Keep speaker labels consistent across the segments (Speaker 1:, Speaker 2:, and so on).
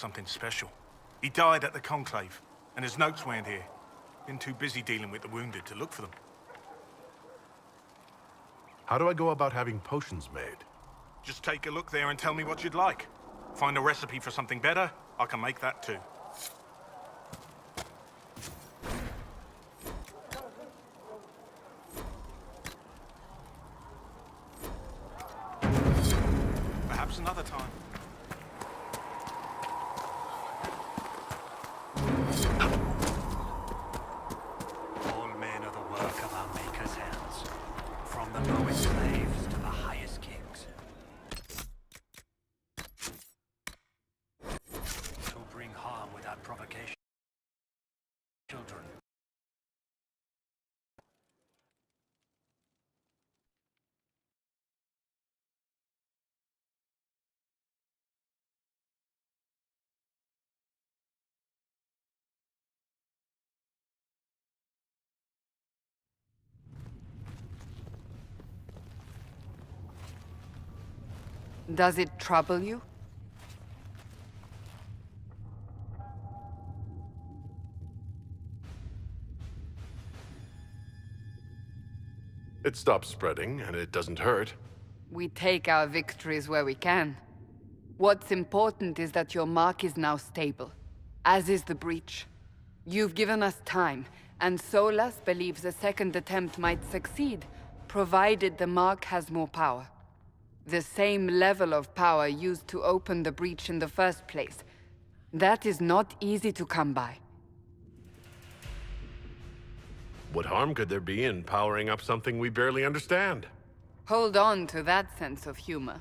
Speaker 1: something special. He died at the Conclave, and his notes weren't here. Been too busy dealing with the wounded to look for them.
Speaker 2: How do I go about having potions made?
Speaker 1: Just take a look there and tell me what you'd like. Find a recipe for something better, I can make that too. Perhaps another time.
Speaker 3: All men are the work of our Maker's hands, from the lowest slaves to the highest kings. To bring harm without provocation. Children.
Speaker 4: Does it trouble you?
Speaker 2: It stops spreading, and it doesn't hurt.
Speaker 4: We take our victories where we can. What's important is that your mark is now stable, as is the breach. You've given us time, and Solas believes a second attempt might succeed, provided the mark has more power. The same level of power used to open the breach in the first place. That is not easy to come by.
Speaker 2: What harm could there be in powering up something we barely understand?
Speaker 4: Hold on to that sense of humor.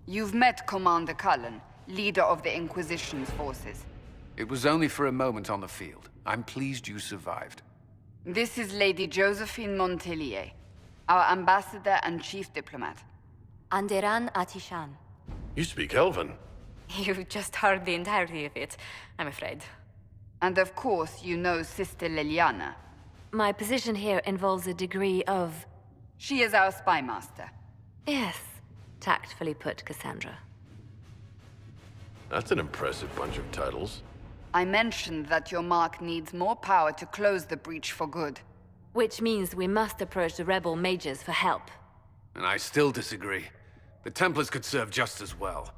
Speaker 4: You've met Commander Cullen, leader of the Inquisition's forces.
Speaker 5: It was only for a moment on the field. I'm pleased you survived.
Speaker 4: This is Lady Josephine Montelier, our ambassador and chief diplomat.
Speaker 6: Anderan Atishan.
Speaker 2: You speak Elven.
Speaker 6: You've just heard the entirety of it, I'm afraid.
Speaker 4: And of course, you know Sister Liliana.
Speaker 6: My position here involves a degree of...
Speaker 4: She is our spy master.
Speaker 6: Yes, tactfully put, Cassandra.
Speaker 2: That's an impressive bunch of titles.
Speaker 4: I mentioned that your mark needs more power to close the breach for good.
Speaker 6: Which means we must approach the rebel mages for help.
Speaker 5: And I still disagree. The Templars could serve just as well.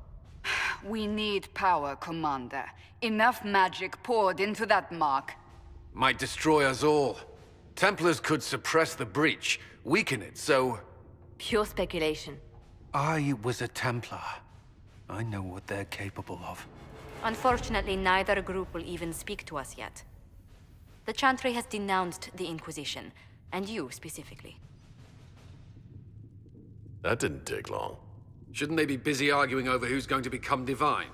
Speaker 4: We need power, Commander. Enough magic poured into that mark.
Speaker 5: Might destroy us all. Templars could suppress the breach, weaken it, so...
Speaker 6: Pure speculation.
Speaker 5: I was a Templar. I know what they're capable of.
Speaker 6: Unfortunately, neither group will even speak to us yet. The Chantry has denounced the Inquisition, and you specifically.
Speaker 2: That didn't take long.
Speaker 5: Shouldn't they be busy arguing over who's going to become divine?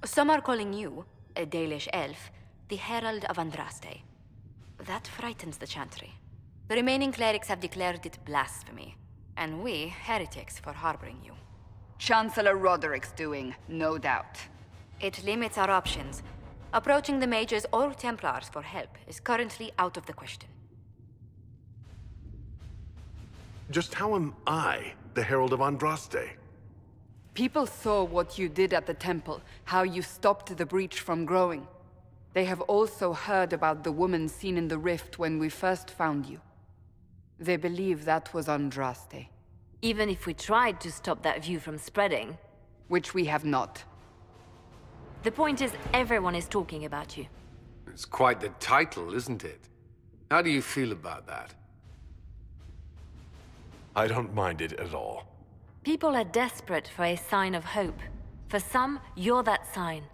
Speaker 6: Some are calling you, a Dalish elf, the Herald of Andraste. That frightens the Chantry. The remaining clerics have declared it blasphemy, and we, heretics, for harboring you.
Speaker 4: Chancellor Roderick's doing, no doubt.
Speaker 6: It limits our options. Approaching the mages or Templars for help is currently out of the question.
Speaker 2: Just how am I the Herald of Andraste?
Speaker 4: People saw what you did at the temple, how you stopped the breach from growing. They have also heard about the woman seen in the rift when we first found you. They believe that was Andraste.
Speaker 6: Even if we tried to stop that view from spreading...
Speaker 4: Which we have not.
Speaker 6: The point is, everyone is talking about you.
Speaker 5: It's quite the title, isn't it? How do you feel about that?
Speaker 2: I don't mind it at all.
Speaker 6: People are desperate for a sign of hope. For some, you're that sign.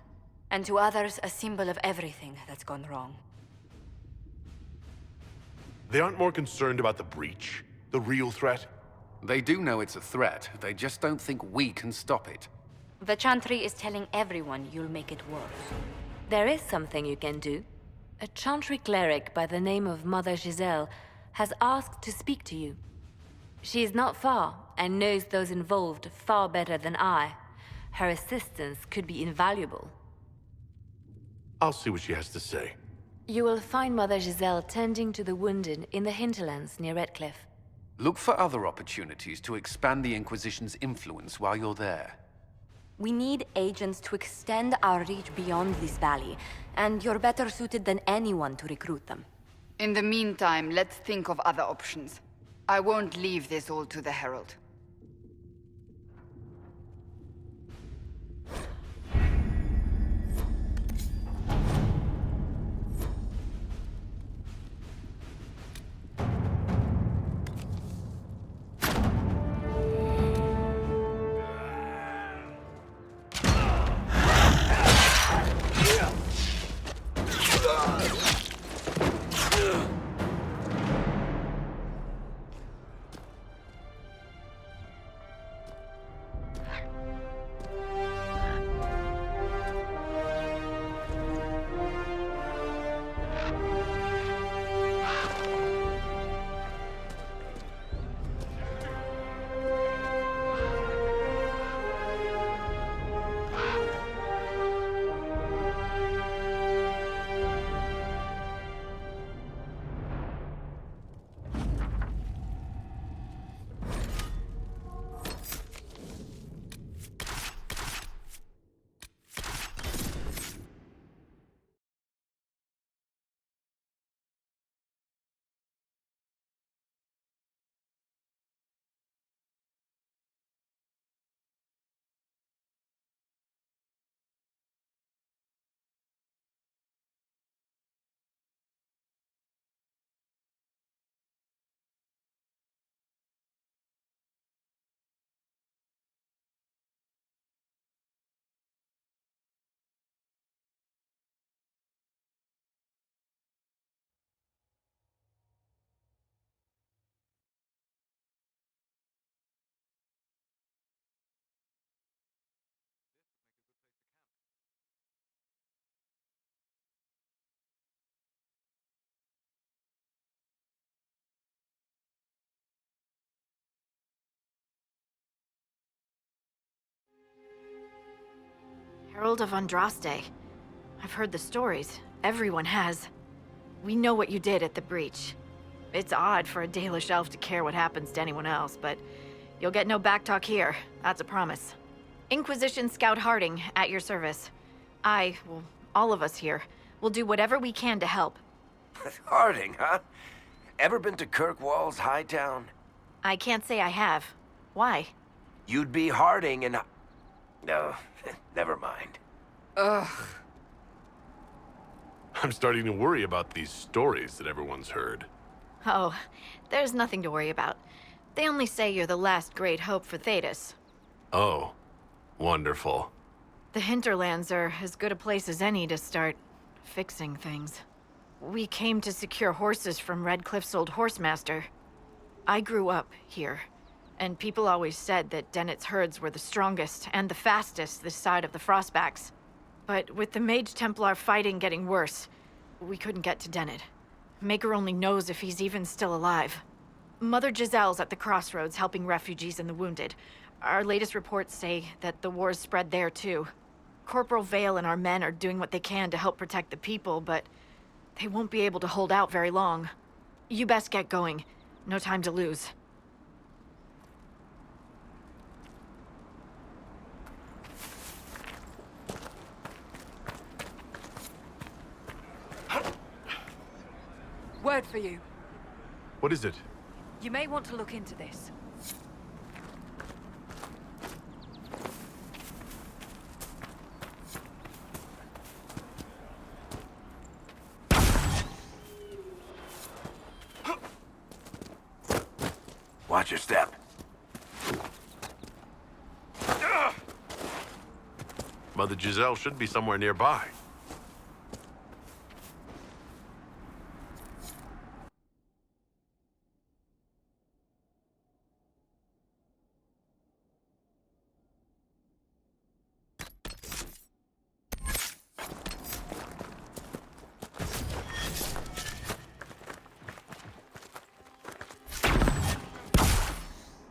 Speaker 6: And to others, a symbol of everything that's gone wrong.
Speaker 2: They aren't more concerned about the breach, the real threat?
Speaker 5: They do know it's a threat. They just don't think we can stop it.
Speaker 6: The Chantry is telling everyone you'll make it worse. There is something you can do. A Chantry cleric by the name of Mother Giselle has asked to speak to you. She is not far, and knows those involved far better than I. Her assistance could be invaluable.
Speaker 2: I'll see what she has to say.
Speaker 6: You will find Mother Giselle tending to the wounded in the hinterlands near Redcliffe.
Speaker 5: Look for other opportunities to expand the Inquisition's influence while you're there.
Speaker 6: We need agents to extend our reach beyond this valley, and you're better suited than anyone to recruit them.
Speaker 4: In the meantime, let's think of other options. I won't leave this all to the Herald.
Speaker 7: Herald of Andraste. I've heard the stories. Everyone has. We know what you did at the breach. It's odd for a Dalish elf to care what happens to anyone else, but you'll get no backtalk here. That's a promise. Inquisition Scout Harding, at your service. Well, all of us here, will do whatever we can to help.
Speaker 8: Harding, huh? Ever been to Kirkwall's Hightown?
Speaker 7: I can't say I have. Why?
Speaker 8: You'd be Harding and... No, never mind.
Speaker 4: Ugh.
Speaker 2: I'm starting to worry about these stories that everyone's heard.
Speaker 7: Oh, there's nothing to worry about. They only say you're the last great hope for Thedas.
Speaker 2: Oh, wonderful.
Speaker 7: The hinterlands are as good a place as any to start fixing things. We came to secure horses from Redcliffe's old horsemaster. I grew up here, and people always said that Dennett's herds were the strongest and the fastest this side of the Frostbacks. But with the Mage Templar fighting getting worse, we couldn't get to Dennett. Maker only knows if he's even still alive. Mother Giselle's at the crossroads helping refugees and the wounded. Our latest reports say that the war's spread there too. Corporal Vale and our men are doing what they can to help protect the people, but they won't be able to hold out very long. You best get going. No time to lose.
Speaker 4: Word for you.
Speaker 2: What is it?
Speaker 4: You may want to look into this.
Speaker 8: Watch your step.
Speaker 2: Mother Giselle should be somewhere nearby.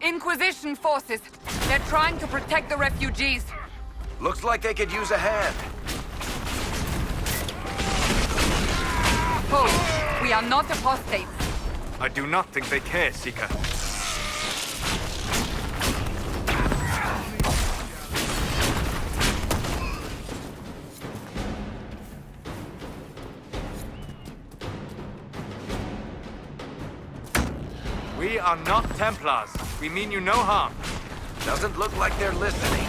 Speaker 4: Inquisition forces. They're trying to protect the refugees.
Speaker 8: Looks like they could use a hand.
Speaker 4: Hold. We are not apostates.
Speaker 1: I do not think they care, Seeker.
Speaker 9: are not Templars. We mean you no harm.
Speaker 8: Doesn't look like they're listening.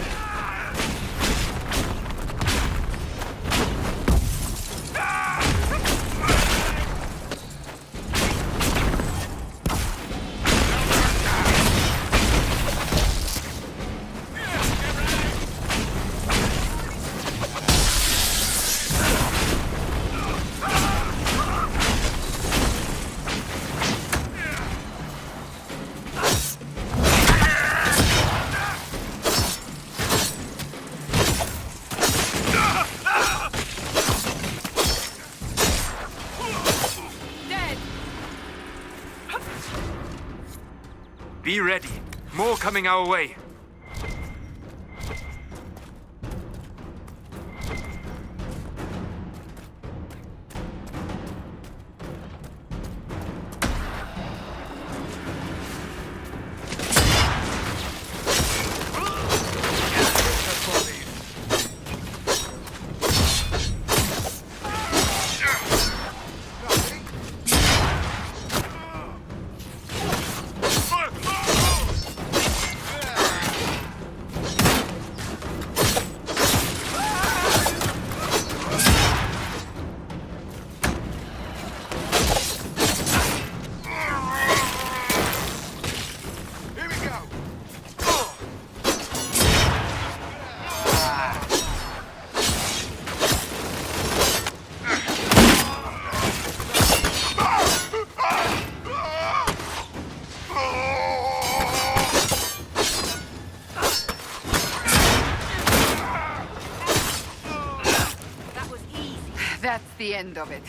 Speaker 9: Be ready. More coming our way.
Speaker 4: That's the end of it.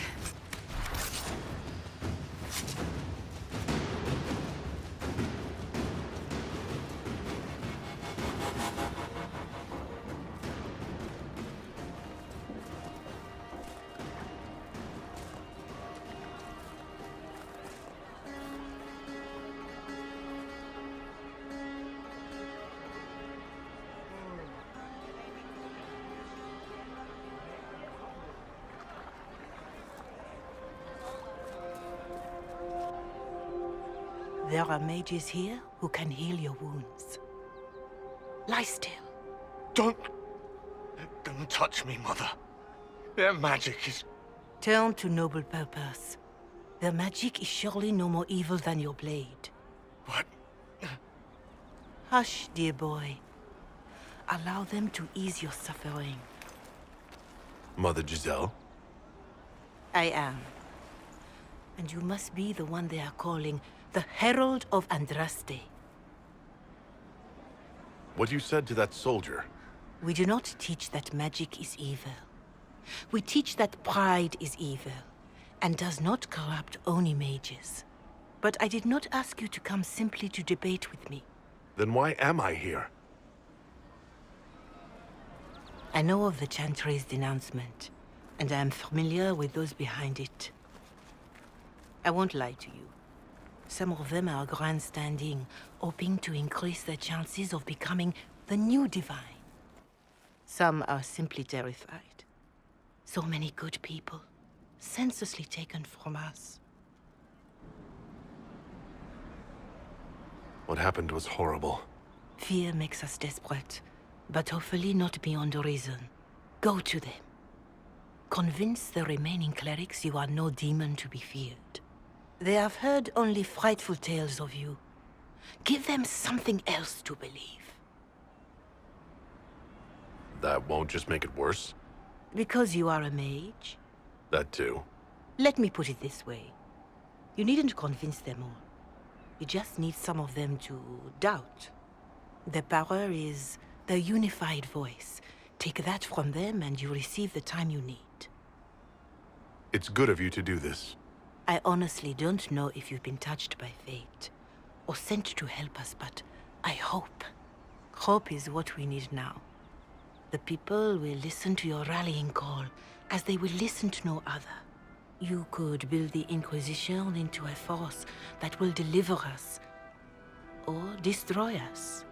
Speaker 10: There are mages here who can heal your wounds. Lie still.
Speaker 11: Don't touch me, Mother. Their magic is...
Speaker 10: Turn to noble purpose. Their magic is surely no more evil than your blade.
Speaker 11: What?
Speaker 10: Hush, dear boy. Allow them to ease your suffering.
Speaker 2: Mother Giselle?
Speaker 10: I am. And you must be the one they are calling the Herald of Andraste.
Speaker 2: What you said to that soldier?
Speaker 10: We do not teach that magic is evil. We teach that pride is evil, and does not corrupt only mages. But I did not ask you to come simply to debate with me.
Speaker 2: Then why am I here?
Speaker 10: I know of the Chantry's denouncement, and I am familiar with those behind it. I won't lie to you. Some of them are grandstanding, hoping to increase their chances of becoming the new divine. Some are simply terrified. So many good people, senselessly taken from us.
Speaker 2: What happened was horrible.
Speaker 10: Fear makes us desperate, but hopefully not beyond reason. Go to them. Convince the remaining clerics you are no demon to be feared. They have heard only frightful tales of you. Give them something else to believe.
Speaker 2: That won't just make it worse?
Speaker 10: Because you are a mage?
Speaker 2: That too.
Speaker 10: Let me put it this way. You needn't convince them all. You just need some of them to doubt. Their power is their unified voice. Take that from them and you receive the time you need.
Speaker 2: It's good of you to do this.
Speaker 10: I honestly don't know if you've been touched by fate, or sent to help us, but I hope. Hope is what we need now. The people will listen to your rallying call, as they will listen to no other. You could build the Inquisition into a force that will deliver us, or destroy us.